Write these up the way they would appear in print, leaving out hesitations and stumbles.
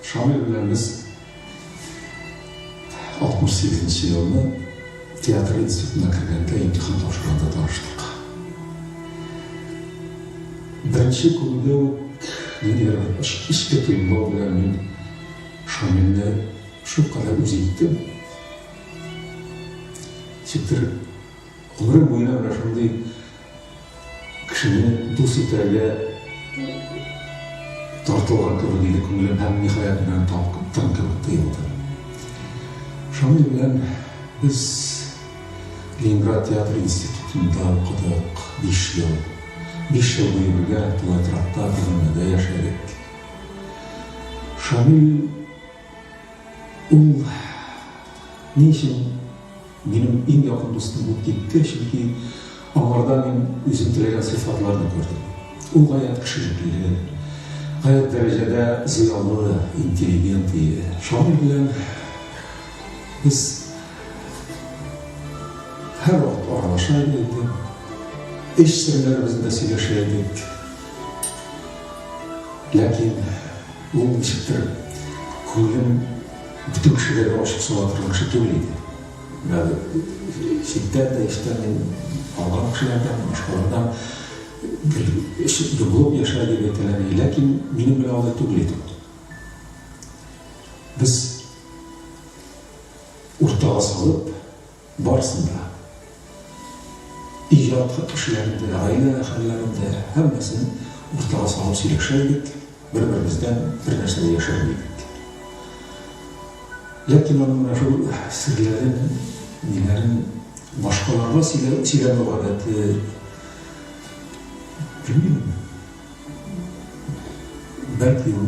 Şamil bilen biz 68 yılda tiyatro institutuna kirgende imtihan topşurganda tanıştık. Birinci kunda işke tuyumlu bilen men Şamil'le şu kadar uzayttim. Şektir, ömrüm boyuna bana şunday kişini dost eterge tartılgan kırılıydı, көңілім hem nihayetinden tanıklık duyuldu. Şamil bilen biz Leningrad Tiyatro İnstitutunda okudık 5 yıl. 5 yıl boyu birge Tulatratta bölümünde yaşadık. Şamil ne için benim en yakın dostum bu gitti, çünkü onlarda ben özüm tilegen sıfatlarını gördüm. O gayet kişilikli, gayet derecede ziyalı, inteligenti. Şamil bilen biz her vakit aralaşaydık, iş sırlarımızda söyleşeydik. Lakin o işittir, köngülüm bütün kişilere aşık soğatırın kişi değildi. Yani şiddetle işte Allah'ın kişilerden, başkalarından bir yumulup yaşaydı beteleni. Lakin benim bile ağlı değildi. Biz ortağa salıp varsında icraat kişilerinde, aile hallerinde hemmesini ortağa salıp söyleşeydik. Birbirimizden bir nersede yaşayabilirdik. Lakin onun şu sırların, nelerin başkalarına söyleme adeti bilmiyorum. Belki o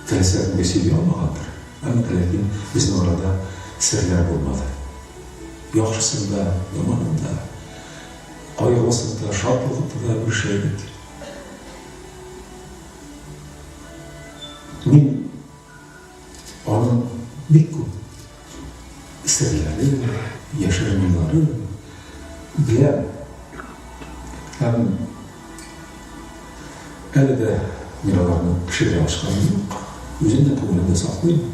tesirin vesile olmağandır. Ama lakin bizim orada sırlar olmadı. Yaxşısında, yamanında, ayrılısında, şartlıkta bir şeydik. Men onun bir көп sırları, yaşanımları bilen hem әлі de miralarını kişilere açıklamıyor. Özünde köngülümde saklayayım.